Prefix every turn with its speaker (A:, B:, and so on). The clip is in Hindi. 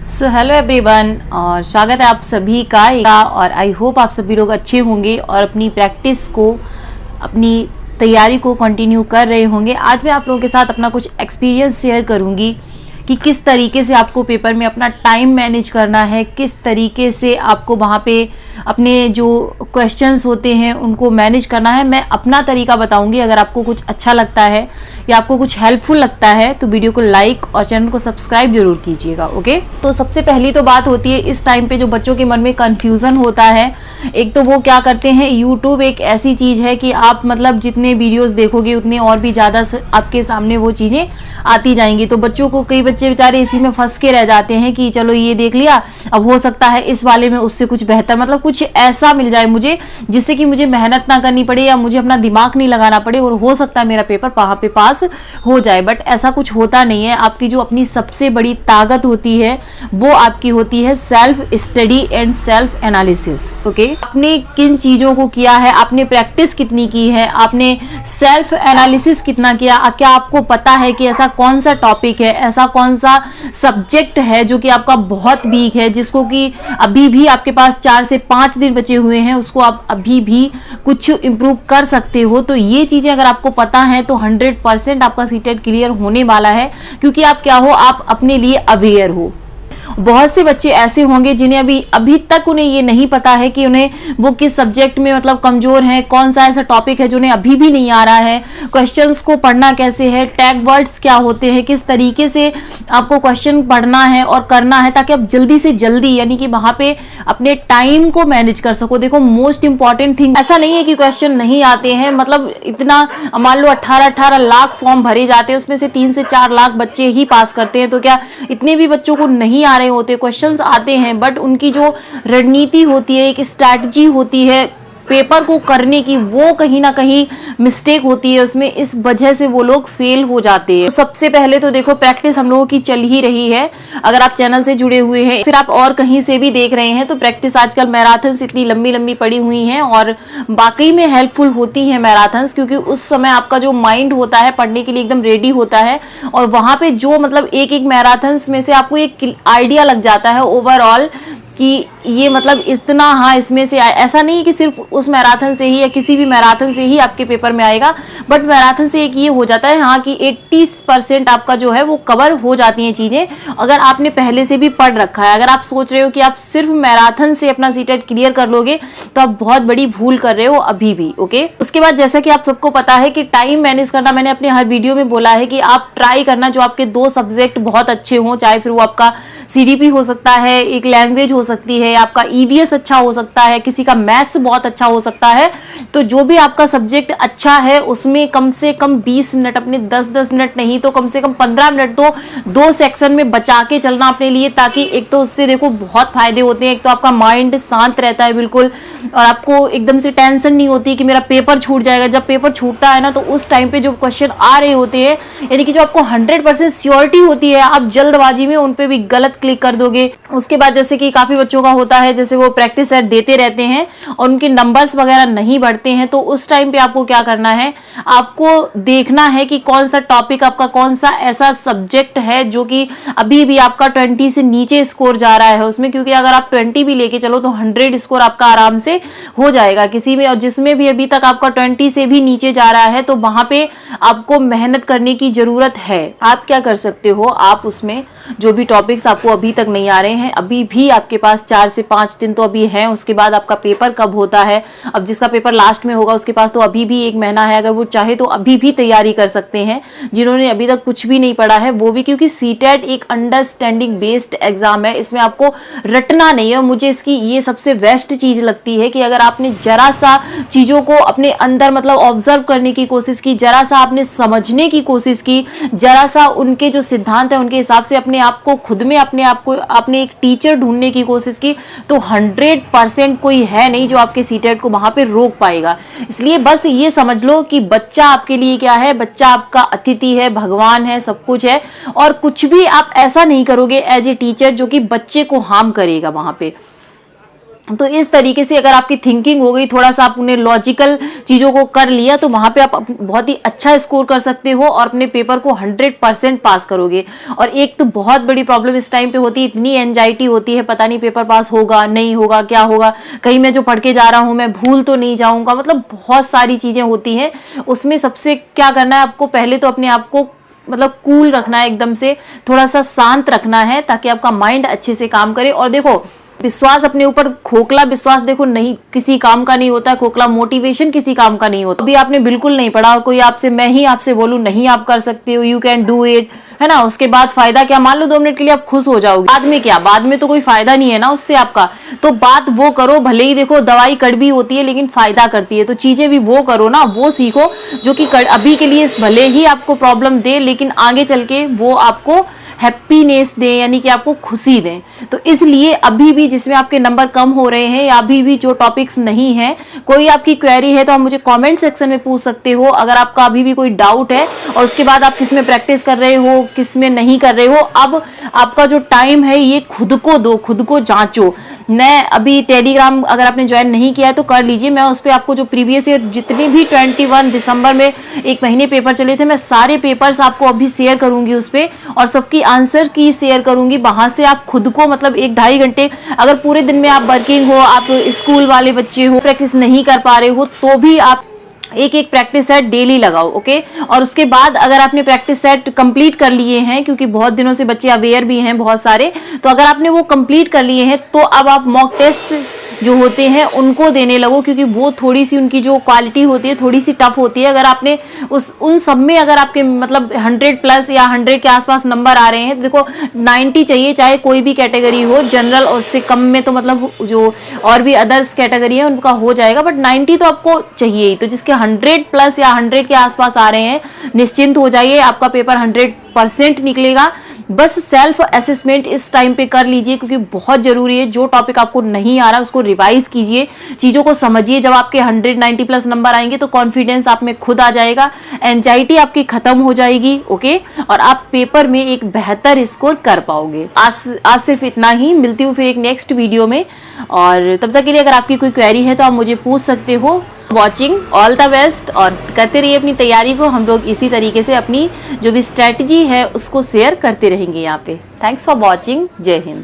A: सो हेलो एवरीवन और स्वागत है आप सभी का। और आई होप आप सभी लोग अच्छे होंगे और अपनी प्रैक्टिस को, अपनी तैयारी को कंटिन्यू कर रहे होंगे। आज मैं आप लोगों के साथ अपना कुछ एक्सपीरियंस शेयर करूंगी कि किस तरीके से आपको पेपर में अपना टाइम मैनेज करना है, किस तरीके से आपको वहाँ पे अपने जो क्वेश्चंस होते हैं उनको मैनेज करना है। मैं अपना तरीका बताऊंगी। अगर आपको कुछ अच्छा लगता है या आपको कुछ हेल्पफुल लगता है तो वीडियो को लाइक और चैनल को सब्सक्राइब जरूर कीजिएगा। ओके, तो सबसे पहली तो बात होती है इस टाइम पे जो बच्चों के मन में कंफ्यूजन होता है। एक तो वो क्या करते हैं, यूट्यूब एक ऐसी चीज है कि आप मतलब जितने वीडियोस देखोगे उतने और भी ज्यादा आपके सामने वो चीजें आती जाएंगी। तो बच्चों को, कई बच्चे बेचारे इसी में फंस के रह जाते हैं कि चलो ये देख लिया, अब हो सकता है इस वाले में उससे कुछ बेहतर, मतलब कुछ ऐसा मिल जाए मुझे जिससे कि मुझे मेहनत ना करनी पड़े या मुझे अपना दिमाग नहीं लगाना पड़े और हो सकता है मेरा पेपर वहां पे पास हो जाए। बट ऐसा कुछ होता नहीं है। आपकी जो अपनी सबसे बड़ी ताकत होती है वो आपकी होती है self study and self analysis. Okay, आपने किन चीजों को किया है, आपने प्रैक्टिस कितनी की है, आपने सेल्फ एनालिसिस कितना किया, क्या आपको पता है कि ऐसा कौन सा टॉपिक है, ऐसा कौन सा सब्जेक्ट है जो कि आपका बहुत वीक है, जिसको कि अभी भी आपके पास 4 से 5 दिन बचे हुए हैं, उसको आप अभी भी कुछ इंप्रूव कर सकते हो। तो ये चीजें अगर आपको पता है तो 100% आपका सीटेट क्लियर होने वाला है, क्योंकि आप क्या हो, आप अपने लिए अवेयर हो। बहुत से बच्चे ऐसे होंगे जिन्हें अभी तक उन्हें ये नहीं पता है कि उन्हें वो किस सब्जेक्ट में मतलब कमजोर है, कौन सा ऐसा टॉपिक है जो उन्हें अभी भी नहीं आ रहा है, क्वेश्चंस को पढ़ना कैसे है, टैग वर्ड्स क्या होते हैं, किस तरीके से आपको क्वेश्चन पढ़ना है और करना है ताकि आप जल्दी से जल्दी यानी कि वहां पे अपने टाइम को मैनेज कर सको। देखो, मोस्ट इंपॉर्टेंट थिंग ऐसा नहीं है कि क्वेश्चन नहीं आते हैं, मतलब इतना मान लो 18 लाख फॉर्म भरे जाते हैं, उसमें से 3 से 4 लाख बच्चे ही पास करते हैं। तो क्या इतने भी बच्चों को नहीं आ रहे होते, क्वेश्चंस आते हैं, बट उनकी जो रणनीति होती है, एक स्ट्रैटेजी होती है पेपर को करने की, वो कहीं ना कहीं मिस्टेक होती है उसमें, इस वजह से वो लोग फेल हो जाते हैं। तो सबसे पहले तो देखो, प्रैक्टिस हम लोगों की चल ही रही है। अगर आप चैनल से जुड़े हुए हैं, फिर आप और कहीं से भी देख रहे हैं, तो प्रैक्टिस आजकल मैराथन्स इतनी लंबी लंबी पड़ी हुई हैं और वाकई में हेल्पफुल होती हैं मैराथन्स, क्योंकि उस समय आपका जो माइंड होता है पढ़ने के लिए एकदम रेडी होता है और वहां पे जो मतलब एक एक मैराथन्स में से आपको एक आइडिया लग जाता है ओवरऑल कि ये मतलब इतना, हाँ इसमें से ऐसा नहीं कि सिर्फ उस मैराथन से ही या किसी भी मैराथन से ही आपके पेपर में आएगा, बट मैराथन से एक ये हो जाता है हाँ कि 80% आपका जो है वो कवर हो जाती हैं चीजें, अगर आपने पहले से भी पढ़ रखा है। अगर आप सोच रहे हो कि आप सिर्फ मैराथन से अपना सीटेट क्लियर कर लोगे तो आप बहुत बड़ी भूल कर रहे हो अभी भी। ओके, उसके बाद जैसा कि आप सबको पता है कि टाइम मैनेज करना, मैंने अपने हर वीडियो में बोला है कि आप ट्राई करना जो आपके 2 सब्जेक्ट बहुत अच्छे हों, चाहे फिर वो आपका सीडीपी हो सकता है, एक लैंग्वेज हो सकती है, आपका ईवीएस अच्छा हो सकता है, किसी का मैथ्स बहुत अच्छा हो सकता है। तो जो भी आपका सब्जेक्ट अच्छा है उसमें कम से कम 20 मिनट, अपने 10-10 मिनट नहीं तो कम से कम 15 मिनट तो 2 सेक्शन में बचा के चलना अपने लिए, ताकि एक तो उससे देखो बहुत फायदे होते हैं। एक तो आपका माइंड शांत रहता है बिल्कुल, और आपको एकदम से टेंशन नहीं होती कि मेरा पेपर छूट जाएगा। जब पेपर छूटता है ना तो उस टाइम पे जो क्वेश्चन आ रहे होते हैं, यानी कि जो आपको 100% श्योरिटी होती है, आप जल्दबाजी में उन पे भी गलत क्लिक कर दोगे। उसके बाद जैसे कि काफी बच्चों का होता है, जैसे वो प्रैक्टिस सेट देते रहते हैं और उनके नंबर्स वगैरह नहीं बढ़ते हैं, तो उस टाइम पे आपको क्या करना है, आपको देखना है कि कौन सा टॉपिक आपका, कौन सा ऐसा सब्जेक्ट है जो कि अभी भी आपका 20 से नीचे स्कोर जा रहा है उसमें, क्योंकि अगर आप 20 भी लेके चलो तो 100 स्कोर आपका आराम से हो जाएगा किसी में। और जिसमें भी अभी तक आपका 20 से भी नीचे जा रहा है तो वहां पे आपको मेहनत करने की जरूरत है। आप क्या कर सकते हो, आप उसमें जो भी टॉपिक्स आपको अभी तक नहीं आ रहे हैं, अभी भी आपके पास 4 से 5 दिन तो अभी है, उसके बाद आपका पेपर कब होता है, अब जिसका पेपर लास्ट में होगा उसके पास तो अभी भी 1 महीना है, अगर वो चाहे तो अभी भी तैयारी कर सकते हैं जिन्होंने अभी तक कुछ भी नहीं पढ़ा है वो भी, क्योंकि सीटेट एक अंडरस्टैंडिंग बेस्ड एग्जाम है, इसमें आपको रटना नहीं है। मुझे इसकी ये सबसे बेस्ट चीज लगती है कि अगर आपने जरा सा चीजों को अपने अंदर मतलब ऑब्जर्व करने की कोशिश की, जरा सा आपने समझने की कोशिश की, जरा सा उनके जो सिद्धांत है उनके हिसाब से अपने आप को खुद में अपने आप को आपने एक टीचर ढूंढने की कोशिश की, तो 100% कोई है नहीं जो आपके सीटेट को वहां पे रोक पाएगा। इसलिए बस ये समझ लो कि बच्चा आपके लिए क्या है, बच्चा आपका अतिथि है, भगवान है, सब कुछ है, और कुछ भी आप ऐसा नहीं करोगे एज ए टीचर जो कि बच्चे को हार्म करेगा वहां पे। तो इस तरीके से अगर आपकी थिंकिंग हो गई, थोड़ा सा आपने लॉजिकल चीजों को कर लिया, तो वहां पे आप बहुत ही अच्छा स्कोर कर सकते हो और अपने पेपर को 100% पास करोगे। और एक तो बहुत बड़ी प्रॉब्लम इस टाइम पे होती है, इतनी एंजाइटी होती है, पता नहीं पेपर पास होगा नहीं होगा, क्या होगा, कहीं मैं जो पढ़ के जा रहा हूं मैं भूल तो नहीं जाऊंगा, मतलब बहुत सारी चीजें होती हैं। उसमें सबसे क्या करना है आपको, पहले तो अपने आप को मतलब कूल रखना है, एकदम से थोड़ा सा शांत रखना है, ताकि आपका माइंड अच्छे से काम करे। और देखो, विश्वास अपने ऊपर, खोखला विश्वास देखो नहीं किसी काम का नहीं होता, खोखला मोटिवेशन किसी काम का नहीं होता। अभी आपने बिल्कुल नहीं पढ़ा और कोई आपसे, मैं ही आपसे बोलूं नहीं आप कर सकते हो, यू कैन डू इट, है ना, उसके बाद फायदा क्या, मान लो 2 मिनट के लिए आप खुश हो जाओगे, बाद में क्या, बाद में तो कोई फायदा नहीं है ना उससे आपका। तो बात वो करो, भले ही देखो दवाई कड़वी होती है लेकिन फायदा करती है, तो चीजें भी वो करो ना, वो सीखो जो कि अभी के लिए भले ही आपको प्रॉब्लम दे लेकिन आगे चल के वो आपको हैप्पीनेस दे, यानी कि आपको खुशी दें। तो इसलिए अभी भी जिसमें आपके नंबर कम हो रहे हैं या अभी भी जो टॉपिक्स नहीं है, कोई आपकी क्वेरी है तो आप मुझे कमेंट सेक्शन में पूछ सकते हो, अगर आपका अभी भी कोई डाउट है। और उसके बाद आप किस में प्रैक्टिस कर रहे हो, किस में नहीं कर रहे हो, अब आपका जो टाइम है ये खुद को दो, खुद को जांचो। मैं अभी टेलीग्राम अगर आपने ज्वाइन नहीं किया है तो कर लीजिए, मैं उस पर आपको जो प्रीवियस ईयर जितने भी 21 दिसंबर में 1 महीने पेपर चले थे, मैं सारे पेपर्स आपको अभी शेयर करूंगी उस पर, और सबकी आंसर की शेयर करूंगी। वहां से आप खुद को मतलब 1-2.5 घंटे, अगर पूरे दिन में आप वर्किंग हो, आप स्कूल वाले बच्चे हो, प्रैक्टिस नहीं कर पा रहे हो, तो भी आप एक प्रैक्टिस सेट डेली लगाओ, ओके। और उसके बाद अगर आपने प्रैक्टिस सेट कंप्लीट कर लिए हैं, क्योंकि बहुत दिनों से बच्चे अवेयर भी हैं बहुत सारे, तो अगर आपने वो कंप्लीट कर लिए हैं तो अब आप मॉक टेस्ट जो होते हैं उनको देने लगो, क्योंकि वो थोड़ी सी उनकी जो क्वालिटी होती है थोड़ी सी टफ होती है। अगर आपने उन सब में अगर आपके मतलब 100+ या 100 के आसपास नंबर आ रहे हैं, तो देखो 90 चाहिए, चाहे कोई भी कैटेगरी हो, जनरल और उससे कम में तो मतलब जो और भी अदर्स कैटेगरी है उनका हो जाएगा, बट 90 तो आपको चाहिए ही। तो जिसके 100+ या 100 के आसपास आ रहे हैं, निश्चिंत हो जाइए, आपका पेपर 100% निकलेगा। बस सेल्फ असेसमेंट इस टाइम पे कर लीजिए, क्योंकि बहुत जरूरी है। जो टॉपिक आपको नहीं आ रहा उसको रिवाइज कीजिए, चीजों को समझिए। जब आपके 190+ नंबर आएंगे तो कॉन्फिडेंस आप में खुद आ जाएगा, एंजाइटी आपकी खत्म हो जाएगी, ओके, और आप पेपर में एक बेहतर स्कोर कर पाओगे। आज सिर्फ इतना ही, मिलती हूँ फिर एक नेक्स्ट वीडियो में, और तब तक के लिए अगर आपकी कोई क्वेरी है तो आप मुझे पूछ सकते हो। वॉचिंग, ऑल द बेस्ट, और करते रहिए अपनी तैयारी को। हम लोग इसी तरीके से अपनी जो भी स्ट्रेटजी है उसको शेयर करते रहेंगे यहाँ पे। थैंक्स फॉर वॉचिंग, जय हिंद।